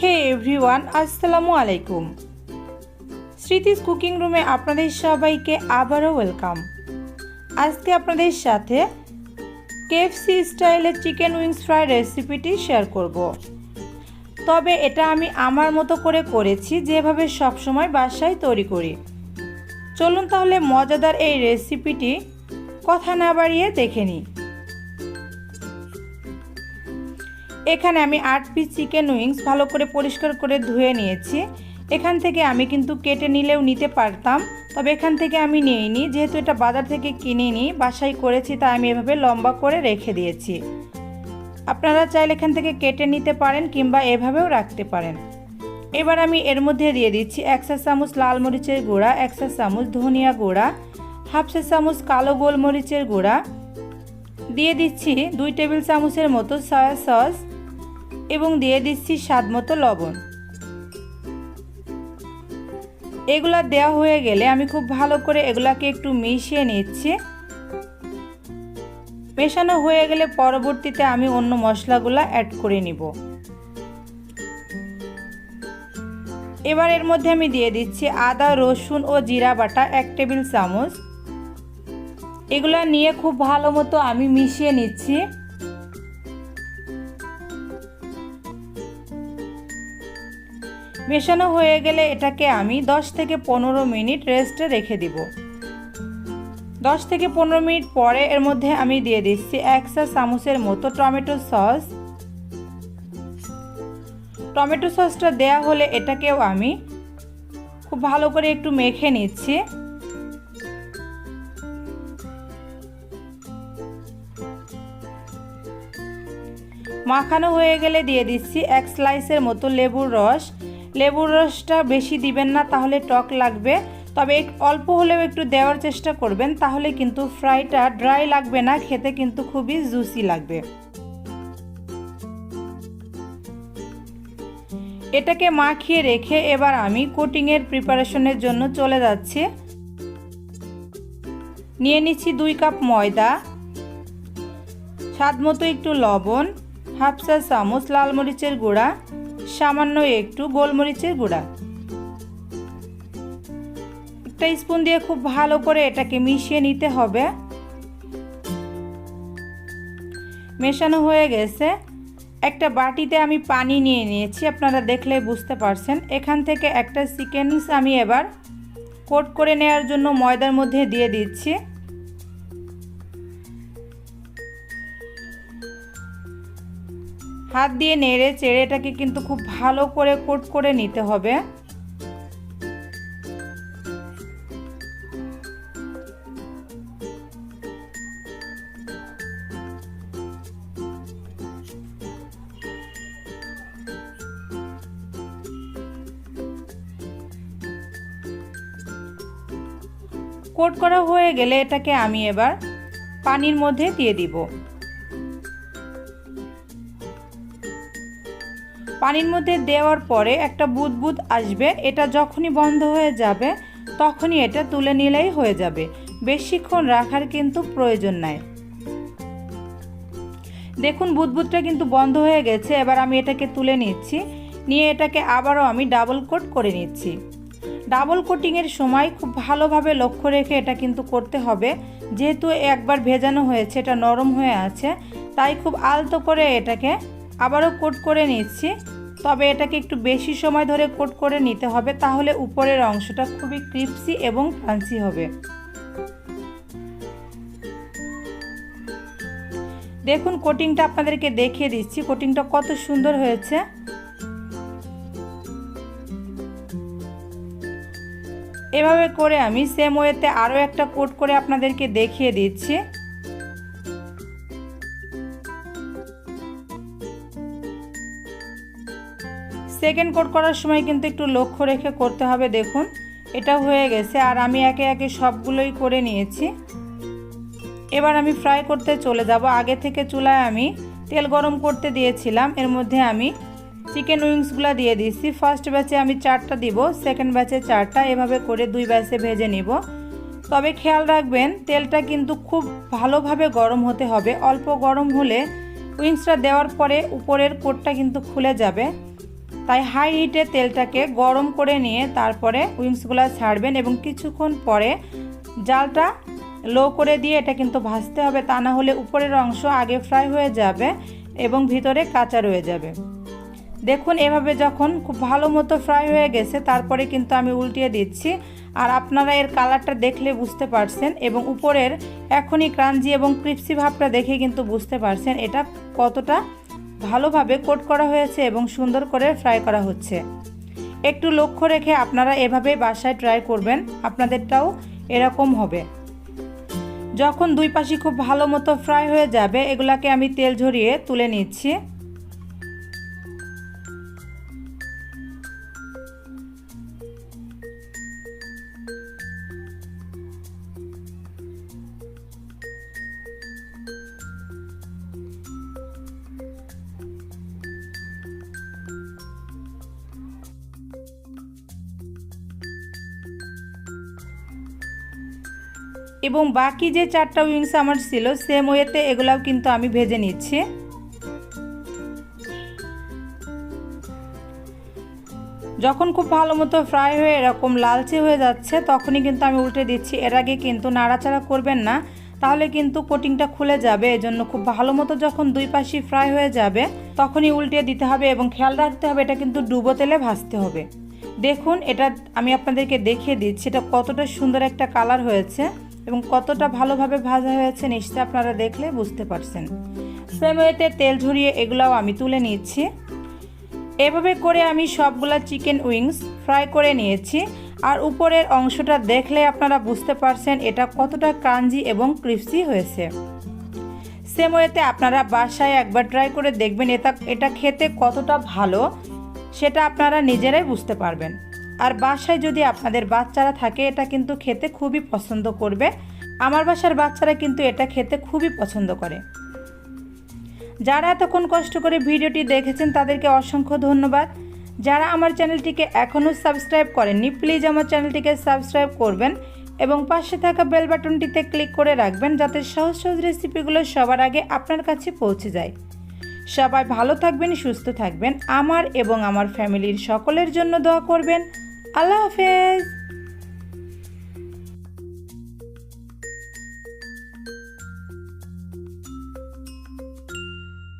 হে everyone, আসসালামু আলাইকুম। স্মৃতিস cooking রুমে আপনাদের সবাইকে আবারও ওয়েলকাম। আজকে আপনাদের সাথে কেএফসি স্টাইলের চিকেন উইংস ফ্রাই রেসিপিটি শেয়ার করব। তবে এটা আমি আমার মতো করে করেছি, যেভাবে সবসময় বাসায় তৈরি করি। চলুন তাহলে মজাদার এই রেসিপিটি কথা না বাড়িয়ে দেখে নিই। এখানে আমি 8 পিস চিকেন উইংস ভালো করে পরিষ্কার করে ধুয়ে নিয়েছি। এখান থেকে আমি কিন্তু কেটে নিলেও নিতে পারতাম, তবে এখান থেকে আমি নিইনি, যেহেতু এটা বাজার থেকে কিনে নিই, বাসায় করেছি, তাই আমি এভাবে লম্বা করে রেখে দিয়েছি। আপনারা চাইলে এখান থেকে কেটে নিতে পারেন কিংবা এভাবেও রাখতে পারেন। এবার আমি এর মধ্যে দিয়ে দিচ্ছি 1 চা চামচ লাল মরিচের গুঁড়া, 1 চা চামচ ধনিয়া গুঁড়া, হাফ চা চামচ কালো গোলমরিচের গুঁড়া, দিয়ে দিচ্ছি 2 টেবিল চামচের মতো সয়া সস এবং দিয়ে দিচ্ছি স্বাদ মতো লবণ। এগুলা দেওয়া হয়ে গেলে আমি খুব ভালো করে এগুলাকে একটু মিশিয়ে নিচ্ছি। মেশানো হয়ে গেলে পরবর্তীতে আমি অন্য মশলাগুলা অ্যাড করে নিব। এবার এর মধ্যে আমি দিয়ে দিচ্ছি আদা, রসুন ও জিরা বাটা 1 টেবিল চামচ। এগুলা নিয়ে খুব ভালো মতো আমি মিশিয়ে নিচ্ছি। মেশানো হয়ে গেলে এটাকে আমি 10 থেকে 15 মিনিট রেস্টে রেখে দিব। 10 থেকে 15 মিনিট পরে এর মধ্যে আমি দিয়ে দিচ্ছি 1 চা চামচের মতো টমেটো সস। টমেটো সসটা দেয়া হলে এটাকেও আমি খুব ভালো করে একটু মেখে নিচ্ছি। মাখানো হয়ে গেলে দিয়ে দিচ্ছি 1 স্লাইসের মতো লেবুর রস। লেবুর রসটা বেশি দিবেন না, তাহলে টক লাগবে, তবে অল্প হলেও একটু দেওয়ার চেষ্টা করবেন, তাহলে কিন্তু ফ্রাইটা ড্রাই লাগবে না, খেতে কিন্তু খুবই জুসি লাগবে। এটাকে মাখিয়ে রেখে এবার আমি কোটিংয়ের প্রিপারেশনের জন্য চলে যাচ্ছি। নিয়ে নিচ্ছি 2 কাপ ময়দা, স্বাদ মতো একটু লবণ, হাফ চা চামচ লাল মরিচের গুঁড়া, সামান্য একটু গোলমরিচের গুঁড়া। একটা স্পুন দিয়ে খুব ভালো করে এটাকে মিশিয়ে নিতে হবে। মেশানো হয়ে গেছে। একটা বাটিতে আমি পানি নিয়ে নিয়েছি, আপনারা দেখলে বুঝতে পারছেন। এখান থেকে একটা চিকেন আমি এবার কোট করে নেওয়ার জন্য ময়দার মধ্যে দিয়ে দিচ্ছি। হাত দিয়ে নেড়ে চেড়ে এটাকে কিন্তু খুব ভালো করে কোট করে নিতে হবে। কোট করা হয়ে গেলে এটাকে আমি এবার পানির মধ্যে দিয়ে দিব। পানির মধ্যে দেওয়ার পরে একটা বুদবুদ আসবে, এটা যখনই বন্ধ হয়ে যাবে তখনই এটা তুলে নিলেই হয়ে যাবে, বেশিক্ষণ রাখার কিন্তু প্রয়োজন নাই। দেখুন বুদবুদটা কিন্তু বন্ধ হয়ে গেছে। এবার আমি এটাকে তুলে নিচ্ছি, নিয়ে এটাকে আবারও আমি ডাবল কোট করে নিচ্ছি। ডাবল কোটিংয়ের সময় খুব ভালোভাবে লক্ষ্য রেখে এটা কিন্তু করতে হবে, যেহেতু একবার ভেজানো হয়েছে, এটা নরম হয়ে আছে, তাই খুব আলতো করে এটাকে আবারও কোট করে নিচ্ছি। তবে এটাকে একটু বেশি সময় ধরে কোট করে নিতে হবে, তাহলে উপরের অংশটা খুবই ক্রিস্পি এবং ক্রাঞ্চি হবে। দেখুন কোটিংটা আপনাদেরকে দেখিয়ে দিচ্ছি, কোটিংটা কত সুন্দর হয়েছে। এভাবে করে আমি সেম ওয়েতে আরও একটা কোট করে আপনাদেরকে দেখিয়ে দিচ্ছি। সেকেন্ড কোট করার সময় কিন্তু একটু লক্ষ্য রেখে করতে হবে। দেখুন এটা হয়ে গেছে, আর আমি একে একে সবগুলোই করে নিয়েছি। এবার আমি ফ্রাই করতে চলে যাব। আগে থেকে চুলায় আমি তেল গরম করতে দিয়েছিলাম, এর মধ্যে আমি চিকেন উইংসগুলো দিয়ে দিচ্ছি। ফার্স্ট ব্যাচে আমি 4টা দিব, সেকেন্ড ব্যাচে 4টা, এভাবে করে 2 ব্যাচে ভেজে নিব। তবে খেয়াল রাখবেন তেলটা কিন্তু খুব ভালোভাবে গরম হতে হবে। অল্প গরম হলে উইংসটা দেওয়ার পরে উপরের কোটটা কিন্তু খুলে যাবে, তাই হাই হিটে তেলটাকে গরম করে নিয়ে তারপরে উইংসগুলো ছাড়বেন এবং কিছুক্ষণ পরে জালটা লো করে দিয়ে এটা কিন্তু ভাজতে হবে, তা না হলে উপরের অংশ আগে ফ্রাই হয়ে যাবে এবং ভিতরে কাঁচা রয়ে যাবে। দেখুন এভাবে যখন খুব ভালো মতো ফ্রাই হয়ে গেছে তারপরে কিন্তু আমি উল্টিয়ে দিচ্ছি, আর আপনারা এর কালারটা দেখলে বুঝতে পারছেন এবং উপরের এখনই ক্রাঞ্চি এবং ক্রিপসি ভাবটা দেখে কিন্তু বুঝতে পারছেন এটা কতটা ভালোভাবে কোট করা হয়েছে এবং সুন্দর করে ফ্রাই করা হচ্ছে। একটু লক্ষ্য রেখে আপনারা এভাবেই বাসায় ট্রাই করবেন, আপনাদেরটাও এরকম হবে। যখন দুই পাশই খুব ভালো মতো ফ্রাই হয়ে যাবে এগুলাকে আমি তেল ঝরিয়ে তুলে নিচ্ছি। এবং বাকি যে 4টা উইংস আমার ছিল সেম ওয়েতে এগুলাও কিন্তু আমি ভেজে নিচ্ছি। যখন খুব ভালো মতো ফ্রাই হয়ে এরকম লালচে হয়ে যাচ্ছে তখনই কিন্তু আমি উল্টে দিচ্ছি। এর আগে কিন্তু নাড়াচাড়া করবেন না, তাহলে কিন্তু কোটিংটা খুলে যাবে। এজন্য খুব ভালো মতো যখন দুই পাশই ফ্রাই হয়ে যাবে তখনই উল্টে দিতে হবে এবং খেয়াল রাখতে হবে এটা কিন্তু ডুবো তেলে ভাজতে হবে। দেখুন এটা আমি আপনাদেরকে দেখিয়ে দিচ্ছি এটা কতটা সুন্দর একটা কালার হয়েছে এবং কতটা ভালোভাবে ভাজা হয়েছে নিশ্চয়ই আপনারা দেখলে বুঝতে পারছেন। সেম ওয়েতে তেল ঝরিয়ে এগুলাও আমি তুলে নিচ্ছি। এভাবে করে আমি সবগুলা চিকেন উইংস ফ্রাই করে নিয়েছি, আর উপরের অংশটা দেখলে আপনারা বুঝতে পারছেন এটা কতটা ক্রাঞ্চি এবং ক্রিপসি হয়েছে। সেম ওয়েতে আপনারা বাসায় একবার ট্রাই করে দেখবেন এটা খেতে কতটা ভালো সেটা আপনারা নিজেরাই বুঝতে পারবেন। আর বাসায় যদি আপনাদের বাচ্চারা থাকে এটা কিন্তু খেতে খুবই পছন্দ করবে। আমার বাসার বাচ্চারা কিন্তু এটা খেতে খুবই পছন্দ করে। যারা এতক্ষণ কষ্ট করে ভিডিওটি দেখেছেন তাদেরকে অসংখ্য ধন্যবাদ। যারা আমার চ্যানেলটিকে এখনও সাবস্ক্রাইব করেননি প্লিজ আমার চ্যানেলটিকে সাবস্ক্রাইব করবেন এবং পাশে থাকা বেল বাটনটিতে ক্লিক করে রাখবেন যাতে সহজ সহজ রেসিপিগুলো সবার আগে আপনার কাছে পৌঁছে যায়। সবাই ভালো থাকবেন, সুস্থ থাকবেন, আমার এবং আমার ফ্যামিলির সকলের জন্য দোয়া করবেন। আল্লাহ হাফেজ।